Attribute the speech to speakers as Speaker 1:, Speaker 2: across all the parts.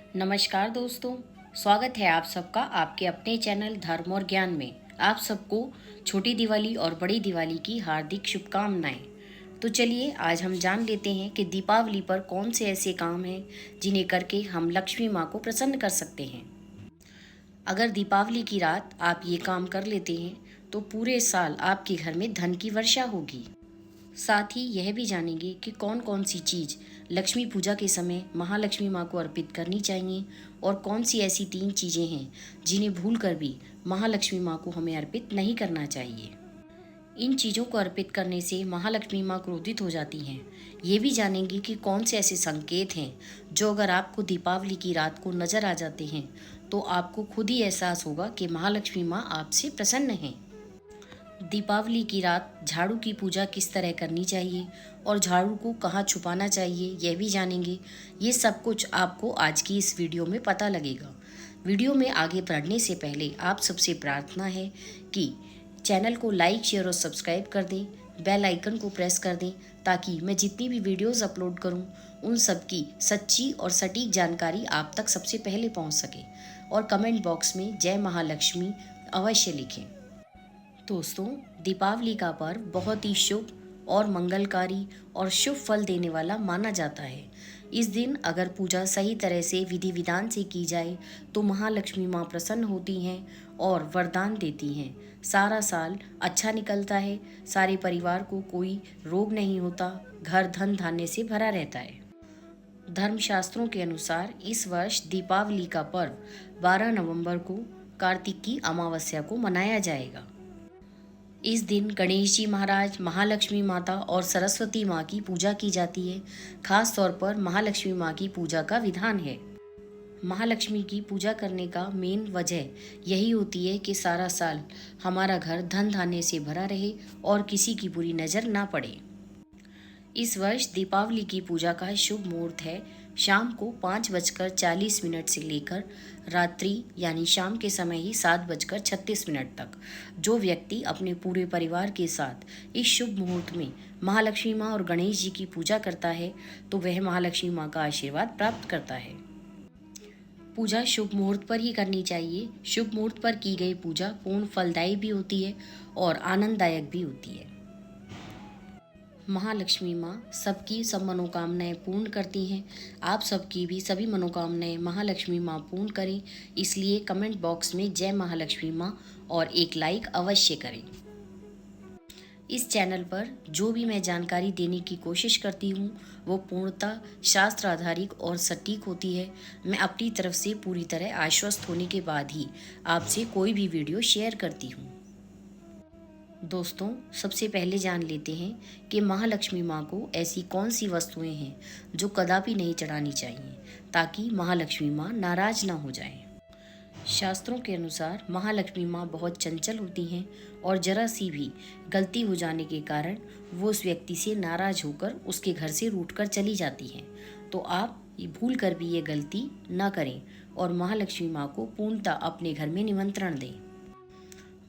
Speaker 1: नमस्कार दोस्तों, स्वागत है आप सबका आपके अपने चैनल धर्म और ज्ञान में। आप सबको छोटी दिवाली और बड़ी दिवाली की हार्दिक शुभकामनाएं। तो चलिए आज हम जान लेते हैं कि दीपावली पर कौन से ऐसे काम हैं जिन्हें करके हम लक्ष्मी माँ को प्रसन्न कर सकते हैं। अगर दीपावली की रात आप ये काम कर लेते हैं तो पूरे साल आपके घर में धन की वर्षा होगी। साथ ही यह भी जानेंगे कि कौन कौन सी चीज़ लक्ष्मी पूजा के समय महालक्ष्मी माँ को अर्पित करनी चाहिए और कौन सी ऐसी 3 चीज़ें हैं जिन्हें भूलकर भी महालक्ष्मी माँ को हमें अर्पित नहीं करना चाहिए। इन चीज़ों को अर्पित करने से महालक्ष्मी माँ क्रोधित हो जाती हैं। ये भी जानेंगे कि कौन से ऐसे संकेत हैं जो अगर आपको दीपावली की रात को नज़र आ जाते हैं तो आपको खुद ही एहसास होगा कि महालक्ष्मी माँ आपसे प्रसन्न हैं। दीपावली की रात झाड़ू की पूजा किस तरह करनी चाहिए और झाड़ू को कहाँ छुपाना चाहिए यह भी जानेंगे। ये सब कुछ आपको आज की इस वीडियो में पता लगेगा। वीडियो में आगे बढ़ने से पहले आप सबसे प्रार्थना है कि चैनल को लाइक, शेयर और सब्सक्राइब कर दें, बेल आइकन को प्रेस कर दें ताकि मैं जितनी भी वीडियोस अपलोड करूं उन सब की सच्ची और सटीक जानकारी आप तक सबसे पहले पहुंच सके। और कमेंट बॉक्स में जय महालक्ष्मी अवश्य लिखें। दोस्तों, दीपावली का पर्व बहुत ही शुभ और मंगलकारी और शुभ फल देने वाला माना जाता है। इस दिन अगर पूजा सही तरह से विधि विधान से की जाए तो महालक्ष्मी माँ प्रसन्न होती हैं और वरदान देती हैं। सारा साल अच्छा निकलता है, सारे परिवार को कोई रोग नहीं होता, घर धन धान्य से भरा रहता है। धर्मशास्त्रों के अनुसार इस वर्ष दीपावली का पर्व 12 नवंबर को कार्तिक की अमावस्या को मनाया जाएगा। इस दिन गणेश जी महाराज, महालक्ष्मी माता और सरस्वती माँ की पूजा की जाती है। खास तौर पर महालक्ष्मी माँ की पूजा का विधान है। महालक्ष्मी की पूजा करने का मेन वजह यही होती है कि सारा साल हमारा घर धन धान्य से भरा रहे और किसी की बुरी नज़र ना पड़े। इस वर्ष दीपावली की पूजा का शुभ मुहूर्त है शाम को 5:40 से लेकर रात्रि यानी शाम के समय ही 7:36 तक। जो व्यक्ति अपने पूरे परिवार के साथ इस शुभ मुहूर्त में महालक्ष्मी माँ और गणेश जी की पूजा करता है तो वह महालक्ष्मी माँ का आशीर्वाद प्राप्त करता है। पूजा शुभ मुहूर्त पर ही करनी चाहिए। शुभ मुहूर्त पर की गई पूजा पूर्ण फलदायी भी होती है और आनंददायक भी होती है। महालक्ष्मी माँ सबकी सब मनोकामनाएं पूर्ण करती हैं। आप सबकी भी सभी मनोकामनाएं महालक्ष्मी माँ पूर्ण करें, इसलिए कमेंट बॉक्स में जय महालक्ष्मी माँ और एक लाइक अवश्य करें। इस चैनल पर जो भी मैं जानकारी देने की कोशिश करती हूँ वो पूर्णतः शास्त्र आधारित और सटीक होती है। मैं अपनी तरफ से पूरी तरह आश्वस्त होने के बाद ही आपसे कोई भी वीडियो शेयर करती हूँ। दोस्तों, सबसे पहले जान लेते हैं कि महालक्ष्मी माँ को ऐसी कौन सी वस्तुएं हैं जो कदापि नहीं चढ़ानी चाहिए ताकि महालक्ष्मी माँ नाराज ना हो जाए। शास्त्रों के अनुसार महालक्ष्मी माँ बहुत चंचल होती हैं और जरा सी भी गलती हो जाने के कारण वो उस व्यक्ति से नाराज होकर उसके घर से रूठकर चली जाती हैं। तो आप ये भूल कर भी ये गलती ना करें और महालक्ष्मी माँ को पूर्णतः अपने घर में निमंत्रण दें।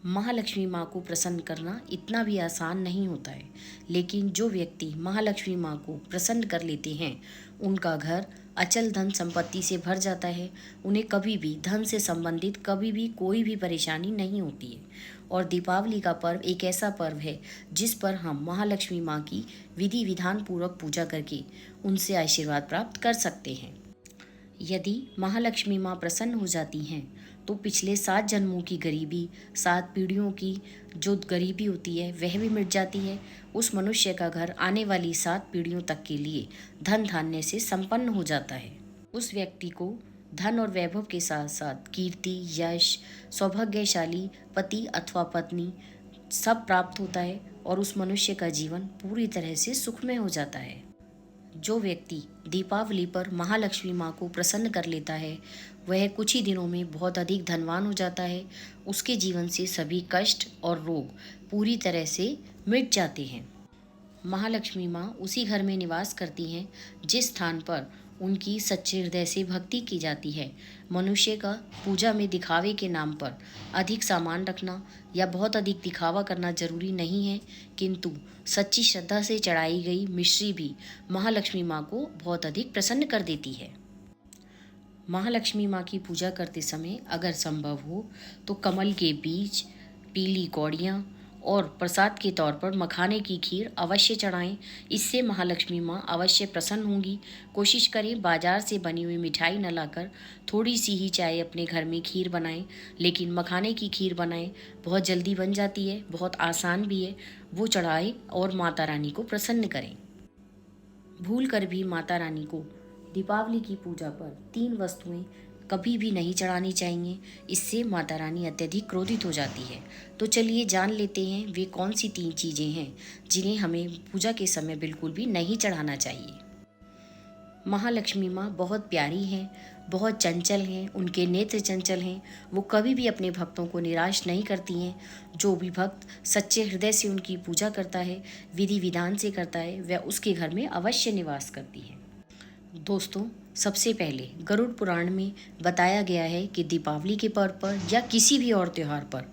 Speaker 1: महालक्ष्मी माँ को प्रसन्न करना इतना भी आसान नहीं होता है, लेकिन जो व्यक्ति महालक्ष्मी माँ को प्रसन्न कर लेते हैं उनका घर अचल धन संपत्ति से भर जाता है। उन्हें कभी भी धन से संबंधित कभी भी कोई भी परेशानी नहीं होती है। और दीपावली का पर्व एक ऐसा पर्व है जिस पर हम महालक्ष्मी माँ की विधि विधान पूर्वक पूजा करके उनसे आशीर्वाद प्राप्त कर सकते हैं। यदि महालक्ष्मी माँ प्रसन्न हो जाती हैं तो पिछले 7 जन्मों की गरीबी, 7 पीढ़ियों की जो गरीबी होती है वह भी मिट जाती है। उस मनुष्य का घर आने वाली 7 पीढ़ियों तक के लिए धन धान्य से संपन्न हो जाता है। उस व्यक्ति को धन और वैभव के साथ साथ कीर्ति, यश, सौभाग्यशाली पति अथवा पत्नी सब प्राप्त होता है और उस मनुष्य का जीवन पूरी तरह से सुखमय हो जाता है। जो व्यक्ति दीपावली पर महालक्ष्मी माँ को प्रसन्न कर लेता है वह कुछ ही दिनों में बहुत अधिक धनवान हो जाता है। उसके जीवन से सभी कष्ट और रोग पूरी तरह से मिट जाते हैं। महालक्ष्मी माँ उसी घर में निवास करती हैं जिस स्थान पर उनकी सच्चे हृदय से भक्ति की जाती है। मनुष्य का पूजा में दिखावे के नाम पर अधिक सामान रखना या बहुत अधिक दिखावा करना जरूरी नहीं है, किंतु सच्ची श्रद्धा से चढ़ाई गई मिश्री भी महालक्ष्मी माँ को बहुत अधिक प्रसन्न कर देती है। महालक्ष्मी माँ की पूजा करते समय अगर संभव हो तो कमल के बीज, पीली कौड़ियाँ और प्रसाद के तौर पर मखाने की खीर अवश्य चढ़ाएं। इससे महालक्ष्मी माँ अवश्य प्रसन्न होंगी। कोशिश करें बाजार से बनी हुई मिठाई न लाकर थोड़ी सी ही चाहे अपने घर में खीर बनाएं, लेकिन मखाने की खीर बनाएं। बहुत जल्दी बन जाती है, बहुत आसान भी है। वो चढ़ाएं और माता रानी को प्रसन्न करें। भूल कर भी माता रानी को दीपावली की पूजा पर 3 वस्तुएं कभी भी नहीं चढ़ानी चाहिए। इससे माता रानी अत्यधिक क्रोधित हो जाती है। तो चलिए जान लेते हैं वे कौन सी 3 चीज़ें हैं जिन्हें हमें पूजा के समय बिल्कुल भी नहीं चढ़ाना चाहिए। महालक्ष्मी माँ बहुत प्यारी हैं, बहुत चंचल हैं, उनके नेत्र चंचल हैं। वो कभी भी अपने भक्तों को निराश नहीं करती हैं। जो भी भक्त सच्चे हृदय से उनकी पूजा करता है, विधि विधान से करता है, वह उसके घर में अवश्य निवास करती है। दोस्तों, सबसे पहले गरुड़ पुराण में बताया गया है कि दीपावली के पर्व पर या किसी भी और त्यौहार पर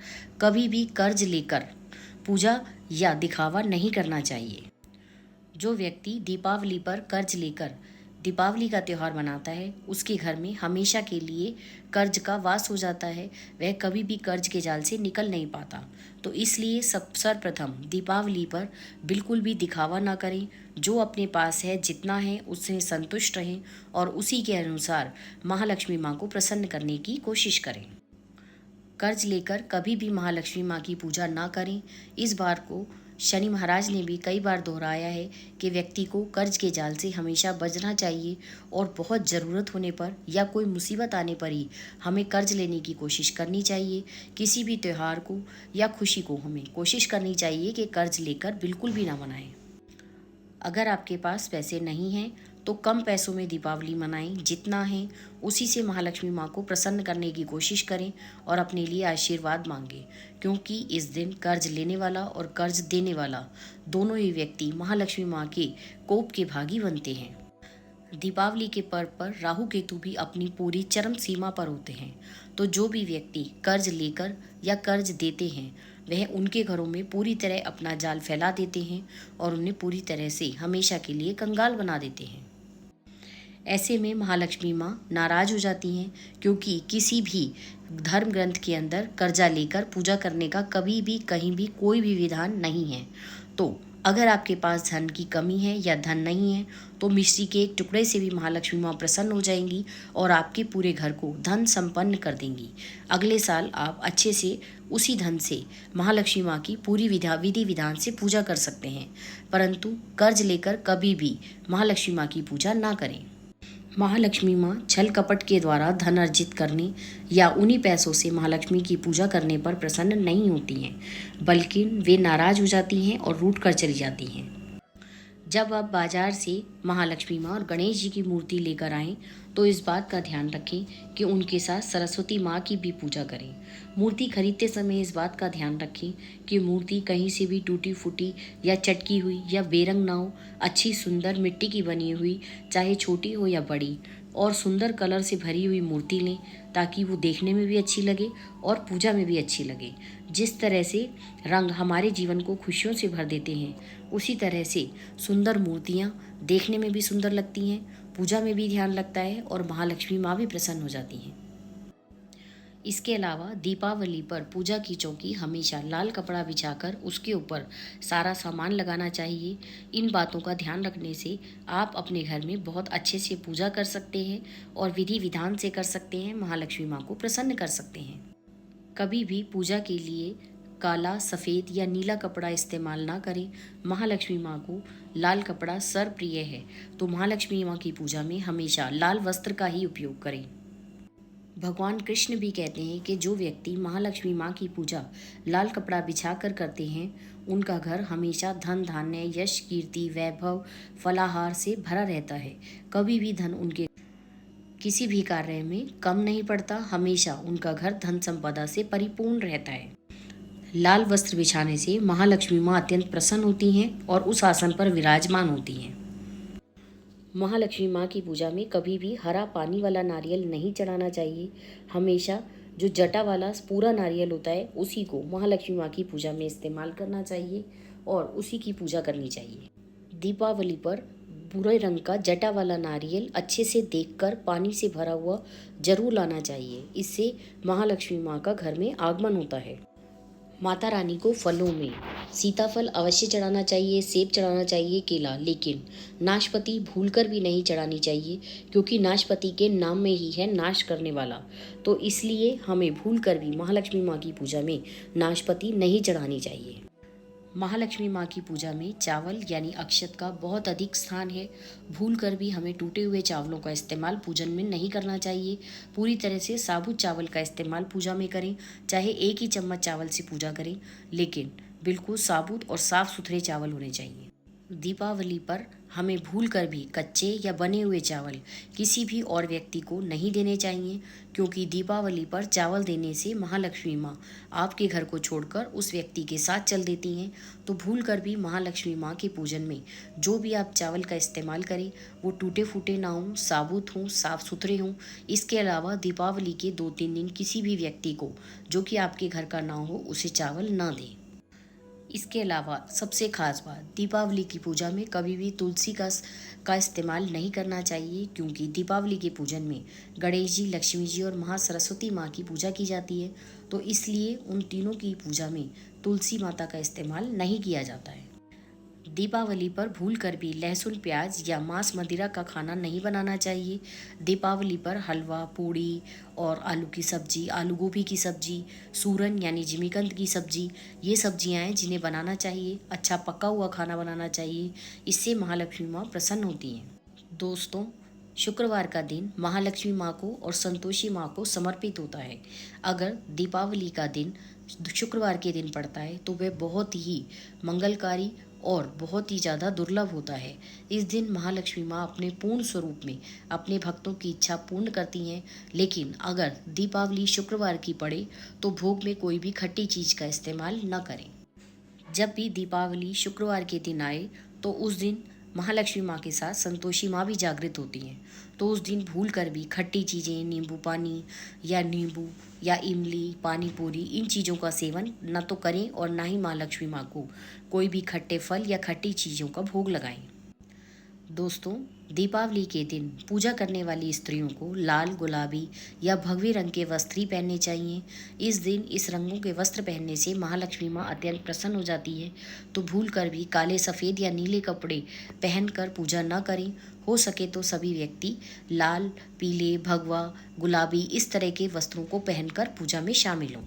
Speaker 1: कभी भी कर्ज लेकर पूजा या दिखावा नहीं करना चाहिए। जो व्यक्ति दीपावली पर कर्ज लेकर दीपावली का त्यौहार मनाता है, उसके घर में हमेशा के लिए कर्ज का वास हो जाता है। वह कभी भी कर्ज के जाल से निकल नहीं पाता। तो इसलिए सर्वप्रथम दीपावली पर बिल्कुल भी दिखावा ना करें। जो अपने पास है, जितना है, उससे संतुष्ट रहें और उसी के अनुसार महालक्ष्मी माँ को प्रसन्न करने की कोशिश करें। कर्ज लेकर कभी भी महालक्ष्मी माँ की पूजा ना करें। इस बार को शनि महाराज ने भी कई बार दोहराया है कि व्यक्ति को कर्ज के जाल से हमेशा बचना चाहिए और बहुत ज़रूरत होने पर या कोई मुसीबत आने पर ही हमें कर्ज लेने की कोशिश करनी चाहिए। किसी भी त्यौहार को या खुशी को हमें कोशिश करनी चाहिए कि कर्ज लेकर बिल्कुल भी ना मनाएं। अगर आपके पास पैसे नहीं हैं तो कम पैसों में दीपावली मनाएं। जितना है उसी से महालक्ष्मी माँ को प्रसन्न करने की कोशिश करें और अपने लिए आशीर्वाद मांगें, क्योंकि इस दिन कर्ज लेने वाला और कर्ज देने वाला दोनों ही व्यक्ति महालक्ष्मी माँ के कोप के भागी बनते हैं। दीपावली के पर्व पर राहु केतु भी अपनी पूरी चरम सीमा पर होते हैं। तो जो भी व्यक्ति कर्ज लेकर या कर्ज देते हैं, वह उनके घरों में पूरी तरह अपना जाल फैला देते हैं और उन्हें पूरी तरह से हमेशा के लिए कंगाल बना देते हैं। ऐसे में महालक्ष्मी माँ नाराज हो जाती हैं, क्योंकि किसी भी धर्म ग्रंथ के अंदर कर्जा लेकर पूजा करने का कभी भी कहीं भी कोई भी विधान नहीं है। तो अगर आपके पास धन की कमी है या धन नहीं है तो मिश्री के एक टुकड़े से भी महालक्ष्मी माँ प्रसन्न हो जाएंगी और आपके पूरे घर को धन संपन्न कर देंगी। अगले साल आप अच्छे से उसी धन से महालक्ष्मी माँ की पूरी विधि विधान से पूजा कर सकते हैं। परंतु कर्ज लेकर कभी भी महालक्ष्मी माँ की पूजा ना करें। महालक्ष्मी माँ छल कपट के द्वारा धन अर्जित करने या उन्हीं पैसों से महालक्ष्मी की पूजा करने पर प्रसन्न नहीं होती हैं, बल्कि वे नाराज हो जाती हैं और रूठ कर चली जाती हैं। जब आप बाजार से महालक्ष्मी माँ और गणेश जी की मूर्ति लेकर आएं तो इस बात का ध्यान रखें कि उनके साथ सरस्वती माँ की भी पूजा करें। मूर्ति खरीदते समय इस बात का ध्यान रखें कि मूर्ति कहीं से भी टूटी फूटी या चटकी हुई या बेरंग ना हो। अच्छी सुंदर मिट्टी की बनी हुई, चाहे छोटी हो या बड़ी, और सुंदर कलर से भरी हुई मूर्ति लें, ताकि वो देखने में भी अच्छी लगे और पूजा में भी अच्छी लगे। जिस तरह से रंग हमारे जीवन को खुशियों से भर देते हैं, उसी तरह से सुंदर मूर्तियाँ देखने में भी सुंदर लगती हैं, पूजा में भी ध्यान लगता है और महालक्ष्मी माँ भी प्रसन्न हो जाती हैं। इसके अलावा दीपावली पर पूजा की चौकी हमेशा लाल कपड़ा बिछाकर उसके ऊपर सारा सामान लगाना चाहिए। इन बातों का ध्यान रखने से आप अपने घर में बहुत अच्छे से पूजा कर सकते हैं और विधि विधान से कर सकते हैं, महालक्ष्मी माँ को प्रसन्न कर सकते हैं। कभी भी पूजा के लिए काला, सफ़ेद या नीला कपड़ा इस्तेमाल ना करें। महालक्ष्मी माँ को लाल कपड़ा सर्वप्रिय है, तो महालक्ष्मी माँ की पूजा में हमेशा लाल वस्त्र का ही उपयोग करें। भगवान कृष्ण भी कहते हैं कि जो व्यक्ति महालक्ष्मी माँ की पूजा लाल कपड़ा बिछाकर करते हैं, उनका घर हमेशा धन धान्य, यश, कीर्ति, वैभव, फलाहार से भरा रहता है। कभी भी धन उनके किसी भी कार्य में कम नहीं पड़ता। हमेशा उनका घर धन संपदा से परिपूर्ण रहता है। लाल वस्त्र बिछाने से महालक्ष्मी माँ अत्यंत प्रसन्न होती हैं और उस आसन पर विराजमान होती हैं। महालक्ष्मी माँ की पूजा में कभी भी हरा पानी वाला नारियल नहीं चढ़ाना चाहिए। हमेशा जो जटा वाला पूरा नारियल होता है, उसी को महालक्ष्मी माँ की पूजा में इस्तेमाल करना चाहिए और उसी की पूजा करनी चाहिए। दीपावली पर भूरे रंग का जटा वाला नारियल अच्छे से देखकर पानी से भरा हुआ जरूर लाना चाहिए। इससे महालक्ष्मी माँ का घर में आगमन होता है। माता रानी को फलों में सीताफल अवश्य चढ़ाना चाहिए, सेब चढ़ाना चाहिए, केला, लेकिन नाशपाती भूलकर भी नहीं चढ़ानी चाहिए, क्योंकि नाशपाती के नाम में ही है नाश करने वाला। तो इसलिए हमें भूलकर भी महालक्ष्मी माँ की पूजा में नाशपाती नहीं चढ़ानी चाहिए। महालक्ष्मी माँ की पूजा में चावल यानी अक्षत का बहुत अधिक स्थान है। भूलकर भी हमें टूटे हुए चावलों का इस्तेमाल पूजन में नहीं करना चाहिए। पूरी तरह से साबुत चावल का इस्तेमाल पूजा में करें। चाहे एक ही चम्मच चावल से पूजा करें, लेकिन बिल्कुल साबुत और साफ सुथरे चावल होने चाहिए। दीपावली पर हमें भूलकर भी कच्चे या बने हुए चावल किसी भी और व्यक्ति को नहीं देने चाहिए, क्योंकि दीपावली पर चावल देने से महालक्ष्मी माँ आपके घर को छोड़कर उस व्यक्ति के साथ चल देती हैं। तो भूलकर भी महालक्ष्मी माँ के पूजन में जो भी आप चावल का इस्तेमाल करें वो टूटे फूटे ना हों, साबुत हों, साफ सुथरे हों। इसके अलावा दीपावली के 2-3 दिन किसी भी व्यक्ति को जो कि आपके घर का ना हो उसे चावल ना दें। इसके अलावा सबसे खास बात, दीपावली की पूजा में कभी भी तुलसी का इस्तेमाल नहीं करना चाहिए, क्योंकि दीपावली के पूजन में गणेश जी, लक्ष्मी जी और महासरस्वती माँ की पूजा की जाती है। तो इसलिए उन तीनों की पूजा में तुलसी माता का इस्तेमाल नहीं किया जाता है। दीपावली पर भूलकर भी लहसुन, प्याज या मांस मदिरा का खाना नहीं बनाना चाहिए। दीपावली पर हलवा, पूड़ी और आलू की सब्जी, आलू गोभी की सब्जी, सूरन यानी जिमीकंद की सब्जी, ये सब्जियां हैं जिन्हें बनाना चाहिए। अच्छा पका हुआ खाना बनाना चाहिए। इससे महालक्ष्मी माँ प्रसन्न होती हैं। दोस्तों, शुक्रवार का दिन महालक्ष्मी माँ को और संतोषी माँ को समर्पित होता है। अगर दीपावली का दिन शुक्रवार के दिन पड़ता है तो वह बहुत ही मंगलकारी और बहुत ही ज़्यादा दुर्लभ होता है। इस दिन महालक्ष्मी माँ अपने पूर्ण स्वरूप में अपने भक्तों की इच्छा पूर्ण करती हैं। लेकिन अगर दीपावली शुक्रवार की पड़े तो भोग में कोई भी खट्टी चीज़ का इस्तेमाल न करें। जब भी दीपावली शुक्रवार के दिन आए तो उस दिन महालक्ष्मी माँ के साथ संतोषी माँ भी जागृत होती हैं। तो उस दिन भूल कर भी खट्टी चीज़ें, नींबू पानी या नींबू या इमली, पानी पूरी, इन चीज़ों का सेवन न तो करें और ना ही महालक्ष्मी माँ को कोई भी खट्टे फल या खट्टी चीज़ों का भोग लगाएं। दोस्तों, दीपावली के दिन पूजा करने वाली स्त्रियों को लाल, गुलाबी या भगवे रंग के वस्त्र ही पहनने चाहिए। इस दिन इस रंगों के वस्त्र पहनने से महालक्ष्मी माँ अत्यंत प्रसन्न हो जाती है। तो भूल कर भी काले, सफ़ेद या नीले कपड़े पहनकर पूजा न करें। हो सके तो सभी व्यक्ति लाल, पीले, भगवा, गुलाबी इस तरह के वस्त्रों को पहनकर पूजा में शामिल हों।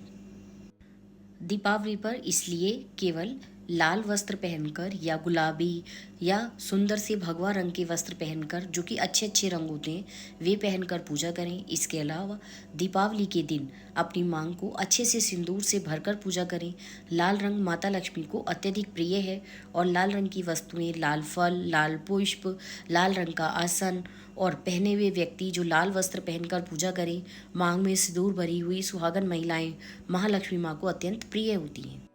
Speaker 1: दीपावली पर इसलिए केवल लाल वस्त्र पहनकर या गुलाबी या सुंदर से भगवा रंग के वस्त्र पहनकर, जो कि अच्छे अच्छे रंग होते हैं, वे पहनकर पूजा करें। इसके अलावा दीपावली के दिन अपनी मांग को अच्छे से सिंदूर से भरकर पूजा करें। लाल रंग माता लक्ष्मी को अत्यधिक प्रिय है और लाल रंग की वस्तुएं, लाल फल, लाल पुष्प, लाल रंग का आसन और पहने हुए व्यक्ति जो लाल वस्त्र पहनकर पूजा करें, मांग में सिंदूर भरी हुई सुहागन महिलाएं महालक्ष्मी माँ को अत्यंत प्रिय होती हैं।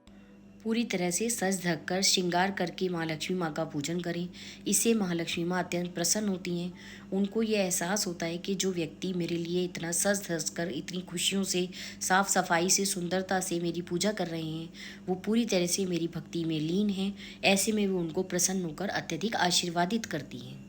Speaker 1: पूरी तरह से सज धज कर श्रृंगार करके महालक्ष्मी माँ का पूजन करें। इससे महालक्ष्मी माँ अत्यंत प्रसन्न होती हैं। उनको ये एहसास होता है कि जो व्यक्ति मेरे लिए इतना सज धज कर, इतनी खुशियों से, साफ सफाई से, सुंदरता से मेरी पूजा कर रहे हैं, वो पूरी तरह से मेरी भक्ति में लीन हैं। ऐसे में वो उनको प्रसन्न होकर अत्यधिक आशीर्वादित करती हैं।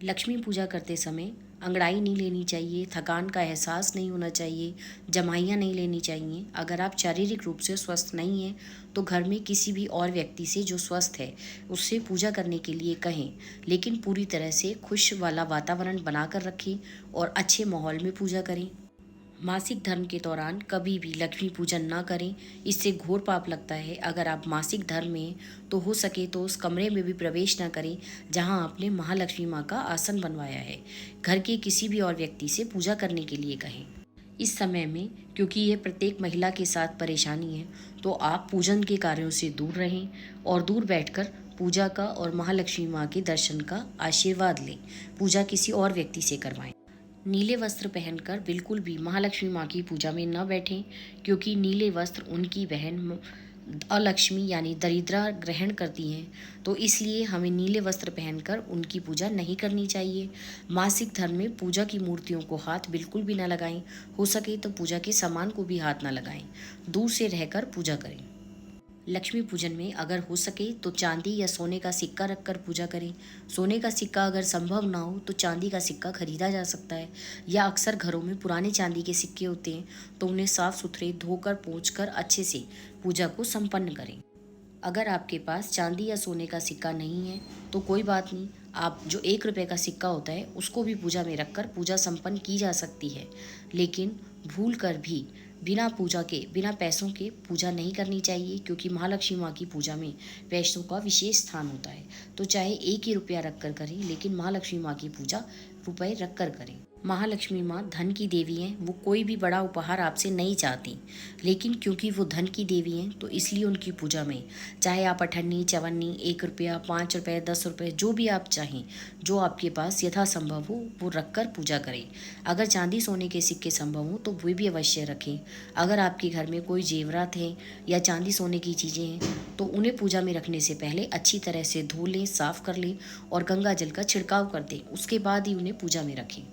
Speaker 1: लक्ष्मी पूजा करते समय अंगड़ाई नहीं लेनी चाहिए, थकान का एहसास नहीं होना चाहिए, जमाइयाँ नहीं लेनी चाहिए। अगर आप शारीरिक रूप से स्वस्थ नहीं हैं तो घर में किसी भी और व्यक्ति से जो स्वस्थ है उससे पूजा करने के लिए कहें, लेकिन पूरी तरह से खुश वाला वातावरण बनाकर रखें और अच्छे माहौल में पूजा करें। मासिक धर्म के दौरान कभी भी लक्ष्मी पूजन ना करें, इससे घोर पाप लगता है। अगर आप मासिक धर्म में तो हो सके तो उस कमरे में भी प्रवेश ना करें जहां आपने महालक्ष्मी माँ का आसन बनवाया है। घर के किसी भी और व्यक्ति से पूजा करने के लिए कहें। इस समय में क्योंकि ये प्रत्येक महिला के साथ परेशानी है, तो आप पूजन के कार्यों से दूर रहें और दूर बैठकर पूजा का और महालक्ष्मी माँ के दर्शन का आशीर्वाद लें। पूजा किसी और व्यक्ति से करवाएं। नीले वस्त्र पहनकर बिल्कुल भी महालक्ष्मी माँ की पूजा में न बैठें, क्योंकि नीले वस्त्र उनकी बहन अलक्ष्मी यानी दरिद्रा ग्रहण करती हैं। तो इसलिए हमें नीले वस्त्र पहनकर उनकी पूजा नहीं करनी चाहिए। मासिक धर्म में पूजा की मूर्तियों को हाथ बिल्कुल भी न लगाएं। हो सके तो पूजा के सामान को भी हाथ न लगाएं। दूर से रहकर पूजा करें। लक्ष्मी पूजन में अगर हो सके तो चांदी या सोने का सिक्का रखकर पूजा करें। सोने का सिक्का अगर संभव ना हो तो चांदी का सिक्का खरीदा जा सकता है, या अक्सर घरों में पुराने चांदी के सिक्के होते हैं तो उन्हें साफ सुथरे धोकर पोंछकर अच्छे से पूजा को संपन्न करें। अगर आपके पास चांदी या सोने का सिक्का नहीं है तो कोई बात नहीं, आप जो 1 रुपये का सिक्का होता है उसको भी पूजा में रखकर पूजा संपन्न की जा सकती है। लेकिन भूल कर भी बिना पूजा के, बिना पैसों के पूजा नहीं करनी चाहिए, क्योंकि महालक्ष्मी माँ की पूजा में पैसों का विशेष स्थान होता है। तो चाहे 1 ही रुपया रख कर करें, लेकिन महालक्ष्मी माँ की पूजा रुपए रख कर करें। महालक्ष्मी माँ धन की देवी हैं, वो कोई भी बड़ा उपहार आपसे नहीं चाहती, लेकिन क्योंकि वो धन की देवी हैं तो इसलिए उनकी पूजा में चाहे आप अठन्नी, चवन्नी, 1 रुपया, 5 रुपये, 10 रुपये, जो भी आप चाहें, जो आपके पास यथासंभव हो वो रखकर पूजा करें। अगर चांदी सोने के सिक्के संभव हो तो वे भी अवश्य रखें। अगर आपके घर में कोई जेवरात हैं या चांदी सोने की चीज़ें हैं तो उन्हें पूजा में रखने से पहले अच्छी तरह से धो लें, साफ कर लें और गंगा जल का छिड़काव कर दें। उसके बाद ही उन्हें पूजा में रखें।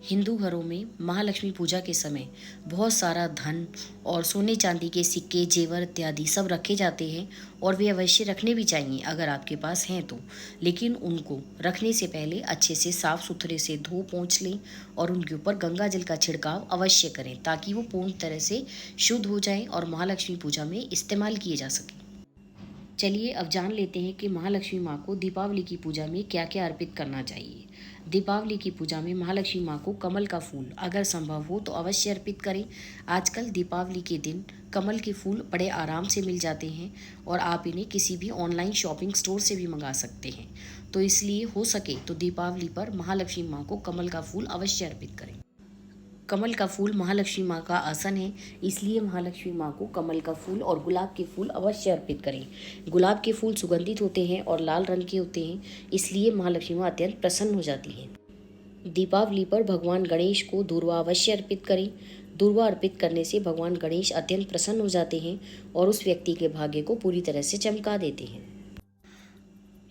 Speaker 1: हिंदू घरों में महालक्ष्मी पूजा के समय बहुत सारा धन और सोने चांदी के सिक्के, जेवर इत्यादि सब रखे जाते हैं, और वे अवश्य रखने भी चाहिए अगर आपके पास हैं तो। लेकिन उनको रखने से पहले अच्छे से साफ सुथरे से धो पोंछ लें और उनके ऊपर गंगा जल का छिड़काव अवश्य करें, ताकि वो पूर्ण तरह से शुद्ध हो जाएं और महालक्ष्मी पूजा में इस्तेमाल किए जा सकें। चलिए अब जान लेते हैं कि महालक्ष्मी माँ को दीपावली की पूजा में क्या क्या अर्पित करना चाहिए। दीपावली की पूजा में महालक्ष्मी माँ को कमल का फूल अगर संभव हो तो अवश्य अर्पित करें। आजकल दीपावली के दिन कमल के फूल बड़े आराम से मिल जाते हैं और आप इन्हें किसी भी ऑनलाइन शॉपिंग स्टोर से भी मंगा सकते हैं। तो इसलिए हो सके तो दीपावली पर महालक्ष्मी माँ को कमल का फूल अवश्य अर्पित करें। कमल का फूल महालक्ष्मी माँ का आसन है, इसलिए महालक्ष्मी माँ को कमल का फूल और गुलाब के फूल अवश्य अर्पित करें। गुलाब के फूल सुगंधित होते हैं और लाल रंग के होते हैं, इसलिए महालक्ष्मी माँ अत्यंत प्रसन्न हो जाती है। दीपावली पर भगवान गणेश को दूर्वा अवश्य अर्पित करें। दूर्वा अर्पित करने से भगवान गणेश अत्यंत प्रसन्न हो जाते हैं और उस व्यक्ति के भाग्य को पूरी तरह से चमका देते हैं।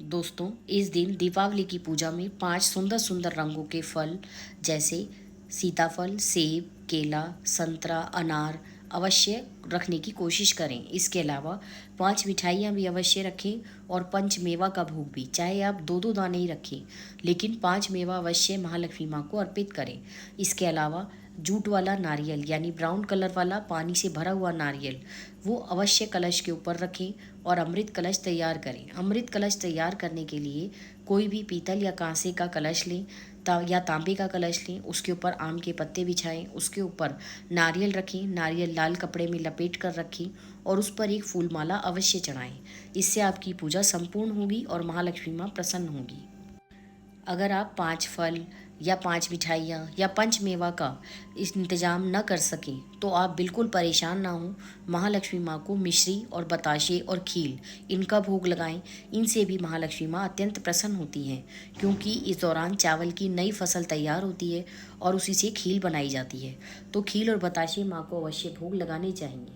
Speaker 1: दोस्तों, इस दिन दीपावली की पूजा में 5 सुंदर सुंदर रंगों के फल जैसे सीताफल, सेब, केला, संतरा, अनार अवश्य रखने की कोशिश करें। इसके अलावा 5 मिठाइयाँ भी अवश्य रखें और 5 मेवा का भोग भी, चाहे आप 2-2 दाने ही रखें, लेकिन 5 मेवा अवश्य महालक्ष्मी माँ को अर्पित करें। इसके अलावा जूट वाला नारियल यानी ब्राउन कलर वाला पानी से भरा हुआ नारियल वो अवश्य कलश के ऊपर रखें और अमृत कलश तैयार करें। अमृत कलश तैयार करने के लिए कोई भी पीतल या कांसे का कलश लें या तांबे का कलश लें, उसके ऊपर आम के पत्ते बिछाएं, उसके ऊपर नारियल रखें, नारियल लाल कपड़े में लपेट कर रखें और उस पर एक फूलमाला अवश्य चढ़ाएं। इससे आपकी पूजा संपूर्ण होगी और महालक्ष्मी माँ प्रसन्न होगी। अगर आप 5 फल या 5 मिठाइयाँ या 5 मेवा का इस इंतज़ाम न कर सकें तो आप बिल्कुल परेशान ना हों। महालक्ष्मी माँ को मिश्री और बताशे और खील इनका भोग लगाएं। इनसे भी महालक्ष्मी माँ अत्यंत प्रसन्न होती हैं, क्योंकि इस दौरान चावल की नई फसल तैयार होती है और उसी से खील बनाई जाती है। तो खील और बताशे माँ को अवश्य भोग लगाने चाहिए।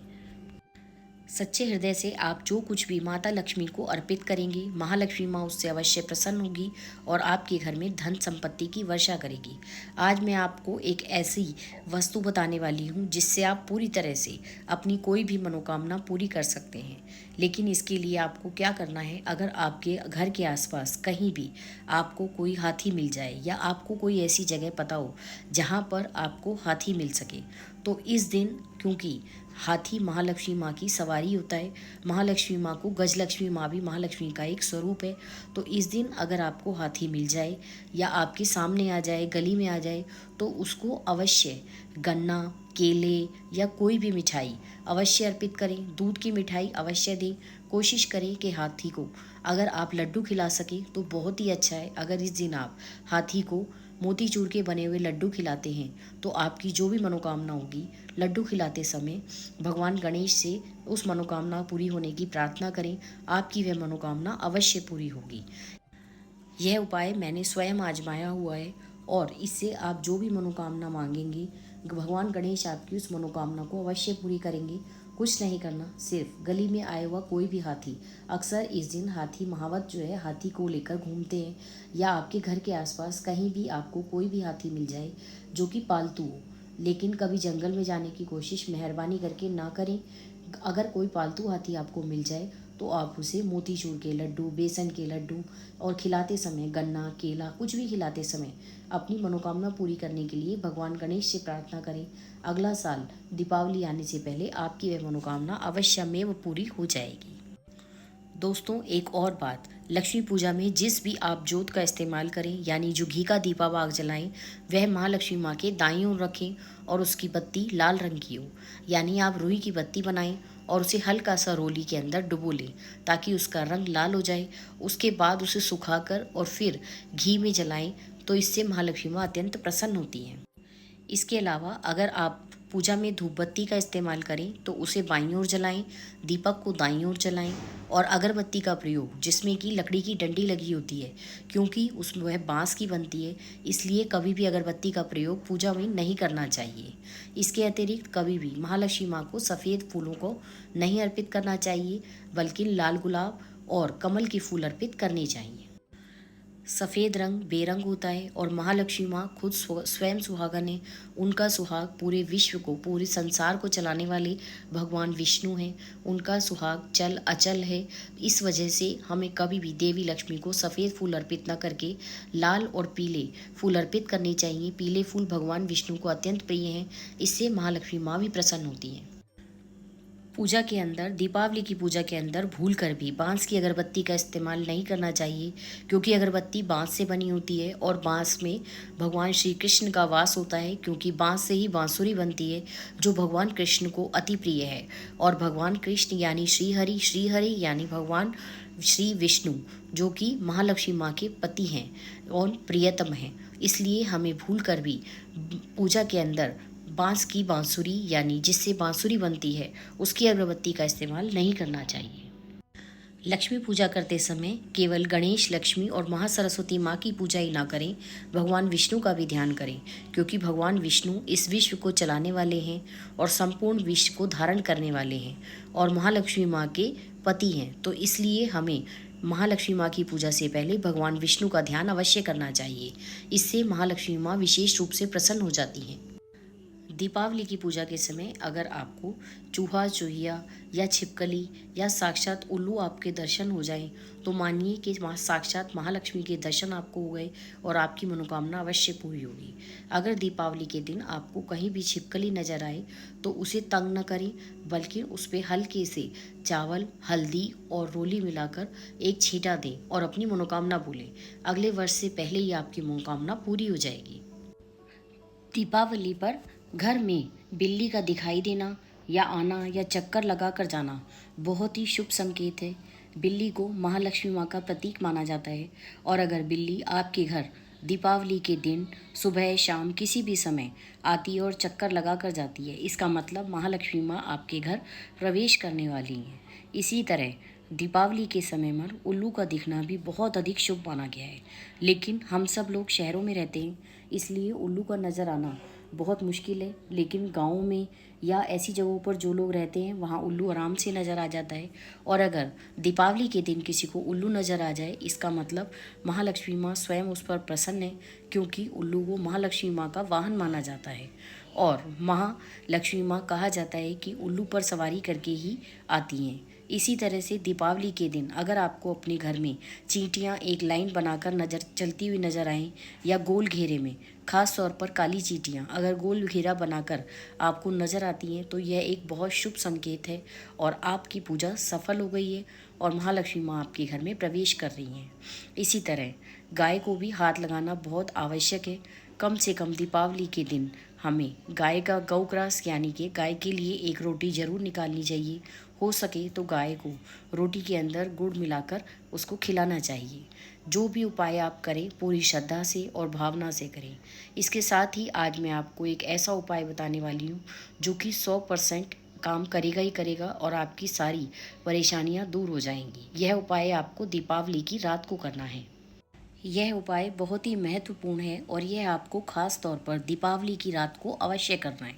Speaker 1: सच्चे हृदय से आप जो कुछ भी माता लक्ष्मी को अर्पित करेंगे, महालक्ष्मी माँ उससे अवश्य प्रसन्न होगी और आपके घर में धन संपत्ति की वर्षा करेगी। आज मैं आपको एक ऐसी वस्तु बताने वाली हूँ जिससे आप पूरी तरह से अपनी कोई भी मनोकामना पूरी कर सकते हैं। लेकिन इसके लिए आपको क्या करना है, अगर आपके घर के आसपास कहीं भी आपको कोई हाथी मिल जाए या आपको कोई ऐसी जगह पता हो जहाँ पर आपको हाथी मिल सके, तो इस दिन, क्योंकि हाथी महालक्ष्मी माँ की सवारी होता है, महालक्ष्मी माँ को गजलक्ष्मी माँ भी महालक्ष्मी का एक स्वरूप है, तो इस दिन अगर आपको हाथी मिल जाए या आपके सामने आ जाए, गली में आ जाए, तो उसको अवश्य गन्ना, केले या कोई भी मिठाई अवश्य अर्पित करें। दूध की मिठाई अवश्य दें। कोशिश करें कि हाथी को अगर आप लड्डू खिला सकें तो बहुत ही अच्छा है। अगर इस दिन आप हाथी को मोतीचूर के बने हुए लड्डू खिलाते हैं तो आपकी जो भी मनोकामना होगी, लड्डू खिलाते समय भगवान गणेश से उस मनोकामना पूरी होने की प्रार्थना करें, आपकी वह मनोकामना अवश्य पूरी होगी। यह उपाय मैंने स्वयं आजमाया हुआ है और इससे आप जो भी मनोकामना मांगेंगे, भगवान गणेश आपकी उस मनोकामना को अवश्य पूरी करेंगे। कुछ नहीं करना, सिर्फ गली में आया हुआ कोई भी हाथी, अक्सर इस दिन हाथी महावत जो है हाथी को लेकर घूमते हैं, या आपके घर के आसपास कहीं भी आपको कोई भी हाथी मिल जाए जो कि पालतू हो, लेकिन कभी जंगल में जाने की कोशिश मेहरबानी करके ना करें। अगर कोई पालतू हाथी आपको मिल जाए तो आप उसे मोतीचूर के लड्डू, बेसन के लड्डू और खिलाते समय गन्ना, केला कुछ भी खिलाते समय अपनी मनोकामना पूरी करने के लिए भगवान गणेश से प्रार्थना करें। अगला साल दीपावली आने से पहले आपकी वह मनोकामना अवश्यमेव पूरी हो जाएगी। दोस्तों, एक और बात, लक्ष्मी पूजा में जिस भी आप जोत का इस्तेमाल करें यानी जो घी का दीपा बाग जलाएं, वह महालक्ष्मी माँ के दाईं ओर रखें और उसकी बत्ती लाल रंग की हो, यानी आप रुई की बत्ती बनाएं और उसे हल्का सा रोली के अंदर डुबो लें ताकि उसका रंग लाल हो जाए। उसके बाद उसे सुखाकर और फिर घी में जलाएं, तो इससे महालक्ष्मी माँ अत्यंत प्रसन्न होती हैं। इसके अलावा अगर आप पूजा में धूप बत्ती का इस्तेमाल करें तो उसे बाईं ओर जलाएं, दीपक को दाईं ओर जलाएं और अगरबत्ती का प्रयोग जिसमें कि लकड़ी की डंडी लगी होती है, क्योंकि उसमें वह बांस की बनती है, इसलिए कभी भी अगरबत्ती का प्रयोग पूजा में नहीं करना चाहिए। इसके अतिरिक्त कभी भी महालक्ष्मी माँ को सफ़ेद फूलों को नहीं अर्पित करना चाहिए, बल्कि लाल गुलाब और कमल के फूल अर्पित करने चाहिए। सफ़ेद रंग बेरंग होता है और महालक्ष्मी माँ खुद स्वयं सुहागन है। उनका सुहाग पूरे विश्व को, पूरे संसार को चलाने वाले भगवान विष्णु हैं। उनका सुहाग चल अचल है। इस वजह से हमें कभी भी देवी लक्ष्मी को सफ़ेद फूल अर्पित न करके लाल और पीले फूल अर्पित करने चाहिए। पीले फूल भगवान विष्णु को अत्यंत प्रिय हैं। इससे महालक्ष्मी माँ भी प्रसन्न होती हैं। पूजा के अंदर, दीपावली की पूजा के अंदर भूल कर भी बांस की अगरबत्ती का इस्तेमाल नहीं करना चाहिए, क्योंकि अगरबत्ती बांस से बनी होती है और बांस में भगवान श्री कृष्ण का वास होता है, क्योंकि बांस से ही बांसुरी बनती है जो भगवान कृष्ण को अति प्रिय है। और भगवान कृष्ण यानी श्री हरि यानी भगवान श्री विष्णु जो कि महालक्ष्मी माँ के पति हैं और प्रियतम हैं। इसलिए हमें भूल कर भी पूजा के अंदर बांस की बांसुरी यानी जिससे बांसुरी बनती है उसकी अगरबत्ती का इस्तेमाल नहीं करना चाहिए। लक्ष्मी पूजा करते समय केवल गणेश, लक्ष्मी और महासरस्वती माँ की पूजा ही ना करें, भगवान विष्णु का भी ध्यान करें, क्योंकि भगवान विष्णु इस विश्व को चलाने वाले हैं और संपूर्ण विश्व को धारण करने वाले हैं और महालक्ष्मी माँ के पति हैं। तो इसलिए हमें महालक्ष्मी माँ की पूजा से पहले भगवान विष्णु का ध्यान अवश्य करना चाहिए। इससे महालक्ष्मी माँ विशेष रूप से प्रसन्न हो जाती हैं। दीपावली की पूजा के समय अगर आपको चूहा, चूहिया या छिपकली या साक्षात उल्लू आपके दर्शन हो जाएं, तो मानिए कि साक्षात महालक्ष्मी के दर्शन आपको हो गए और आपकी मनोकामना अवश्य पूरी होगी। अगर दीपावली के दिन आपको कहीं भी छिपकली नजर आए तो उसे तंग न करें, बल्कि उस पर हल्के से चावल, हल्दी और रोली मिलाकर एक छींटा दें और अपनी मनोकामना बोलें। अगले वर्ष से पहले ही आपकी मनोकामना पूरी हो जाएगी। दीपावली पर घर में बिल्ली का दिखाई देना या आना या चक्कर लगा कर जाना बहुत ही शुभ संकेत है। बिल्ली को महालक्ष्मी माँ का प्रतीक माना जाता है और अगर बिल्ली आपके घर दीपावली के दिन सुबह शाम किसी भी समय आती है और चक्कर लगा कर जाती है, इसका मतलब महालक्ष्मी माँ आपके घर प्रवेश करने वाली हैं। इसी तरह दीपावली के समय में उल्लू का दिखना भी बहुत अधिक शुभ माना गया है, लेकिन हम सब लोग शहरों में रहते हैं, इसलिए उल्लू का नज़र आना बहुत मुश्किल है। लेकिन गाँव में या ऐसी जगहों पर जो लोग रहते हैं वहाँ उल्लू आराम से नज़र आ जाता है। और अगर दीपावली के दिन किसी को उल्लू नज़र आ जाए, इसका मतलब महालक्ष्मी माँ स्वयं उस पर प्रसन्न है, क्योंकि उल्लू को महालक्ष्मी माँ का वाहन माना जाता है और महालक्ष्मी माँ कहा जाता है कि उल्लू पर सवारी करके ही आती हैं। इसी तरह से दीपावली के दिन अगर आपको अपने घर में चींटियाँ एक लाइन बनाकर चलती हुई नज़र आएँ या गोल घेरे में, खास तौर पर काली चींटियाँ अगर गोल घेरा बनाकर आपको नज़र आती हैं, तो यह एक बहुत शुभ संकेत है और आपकी पूजा सफल हो गई है और महालक्ष्मी माँ आपके घर में प्रवेश कर रही हैं। इसी तरह गाय को भी हाथ लगाना बहुत आवश्यक है। कम से कम दीपावली के दिन हमें गाय का गौग्रास यानी कि गाय के लिए एक रोटी ज़रूर निकालनी चाहिए। हो सके तो गाय को रोटी के अंदर गुड़ मिलाकर उसको खिलाना चाहिए। जो भी उपाय आप करें पूरी श्रद्धा से और भावना से करें। इसके साथ ही आज मैं आपको एक ऐसा उपाय बताने वाली हूँ जो कि 100% काम करेगा ही करेगा और आपकी सारी परेशानियाँ दूर हो जाएंगी। यह उपाय आपको दीपावली की रात को करना है। यह उपाय बहुत ही महत्वपूर्ण है और यह आपको खास तौर पर दीपावली की रात को अवश्य करना है।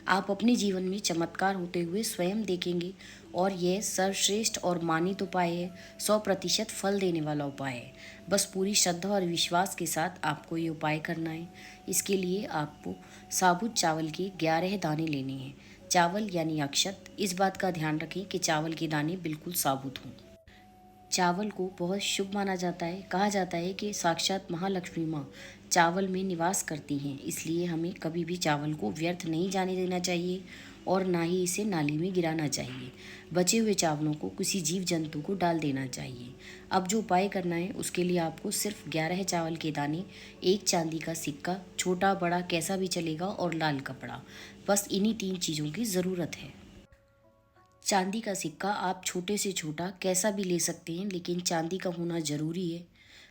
Speaker 1: आप अपने जीवन में चमत्कार होते हुए स्वयं देखेंगे और यह सर्वश्रेष्ठ और मानित उपाय है। 100% फल देने वाला उपाय है। बस पूरी श्रद्धा और विश्वास के साथ आपको ये उपाय करना है। इसके लिए आपको साबुत चावल के 11 दाने लेने हैं। चावल यानी अक्षत, इस बात का ध्यान रखें कि चावल के दाने बिल्कुल साबुत हों। चावल को बहुत शुभ माना जाता है। कहा जाता है कि साक्षात महालक्ष्मी माँ चावल में निवास करती हैं, इसलिए हमें कभी भी चावल को व्यर्थ नहीं जाने देना चाहिए और ना ही इसे नाली में गिराना चाहिए। बचे हुए चावलों को किसी जीव जंतु को डाल देना चाहिए। अब जो उपाय करना है उसके लिए आपको सिर्फ 11 चावल के दाने, 1 चांदी का सिक्का, छोटा बड़ा कैसा भी चलेगा, और लाल कपड़ा, बस इन्हीं 3 चीज़ों की ज़रूरत है। चांदी का सिक्का आप छोटे से छोटा कैसा भी ले सकते हैं, लेकिन चांदी का होना ज़रूरी है।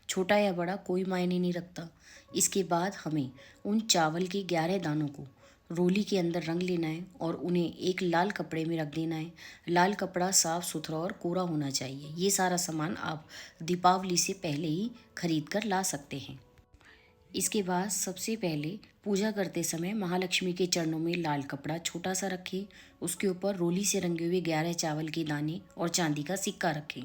Speaker 1: छोटा या बड़ा कोई मायने नहीं रखता। इसके बाद हमें उन चावल के 11 दानों को रोली के अंदर रंग लेना है और उन्हें एक लाल कपड़े में रख देना है। लाल कपड़ा साफ सुथरा और कोरा होना चाहिए। ये सारा सामान आप दीपावली से पहले ही खरीद कर ला सकते हैं। इसके बाद सबसे पहले पूजा करते समय महालक्ष्मी के चरणों में लाल कपड़ा छोटा सा रखें। उसके ऊपर रोली से रंगे हुए 11 चावल के दाने और चांदी का सिक्का रखें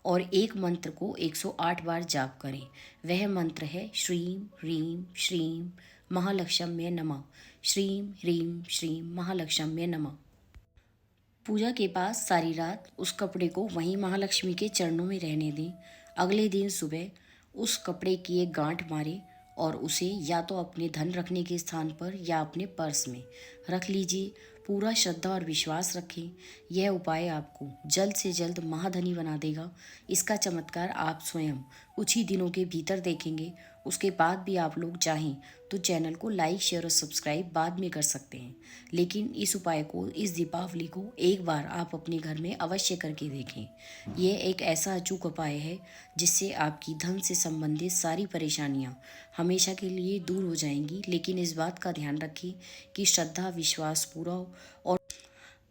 Speaker 1: और एक मंत्र को 108 बार जाप करें। वह मंत्र है श्रीम ह्रीम श्रीम महालक्ष्म्ये नमः। श्रीम ह्रीम श्रीम महालक्ष्म्ये नमः। पूजा के पास सारी रात उस कपड़े को वहीं महालक्ष्मी के चरणों में रहने दें। अगले दिन सुबह उस कपड़े की एक गांठ मारें और उसे या तो अपने धन रखने के स्थान पर या अपने पर्स में रख लीजिए। पूरा श्रद्धा और विश्वास रखें। यह उपाय आपको जल्द से जल्द महाधनी बना देगा। इसका चमत्कार आप स्वयं कुछ ही दिनों के भीतर देखेंगे। उसके बाद भी आप लोग चाहें तो चैनल को लाइक, शेयर और सब्सक्राइब बाद में कर सकते हैं, लेकिन इस उपाय को इस दीपावली को एक बार आप अपने घर में अवश्य करके देखें। यह एक ऐसा अचूक उपाय है जिससे आपकी धन से संबंधित सारी परेशानियां हमेशा के लिए दूर हो जाएंगी। लेकिन इस बात का ध्यान रखें कि श्रद्धा विश्वास पूरा हो और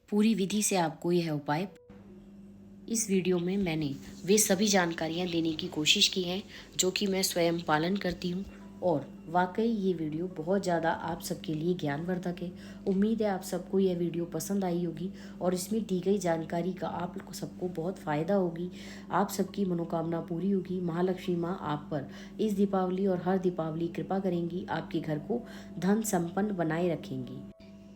Speaker 1: पूरी विधि से आपको यह उपाय। इस वीडियो में मैंने वे सभी जानकारियां देने की कोशिश की हैं जो कि मैं स्वयं पालन करती हूं और वाकई ये वीडियो बहुत ज़्यादा आप सबके लिए ज्ञानवर्धक है। उम्मीद है आप सबको यह वीडियो पसंद आई होगी और इसमें दी गई जानकारी का आप सबको बहुत फ़ायदा होगी। आप सबकी मनोकामना पूरी होगी। महालक्ष्मी माँ आप पर इस दीपावली और हर दीपावली कृपा करेंगी, आपके घर को धन संपन्न बनाए रखेंगी।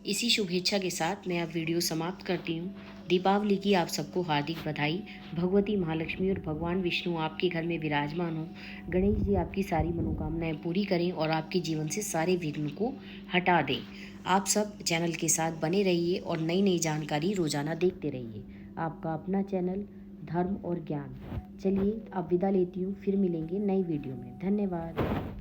Speaker 1: इसी शुभेच्छा के साथ मैं अब वीडियो समाप्त करती हूँ। दीपावली की आप सबको हार्दिक बधाई। भगवती महालक्ष्मी और भगवान विष्णु आपके घर में विराजमान हो। गणेश जी आपकी सारी मनोकामनाएं पूरी करें और आपके जीवन से सारे विघ्न को हटा दें। आप सब चैनल के साथ बने रहिए और नई नई जानकारी रोजाना देखते रहिए। आपका अपना चैनल धर्म और ज्ञान। चलिए अब विदा लेती हूँ, फिर मिलेंगे नई वीडियो में। धन्यवाद।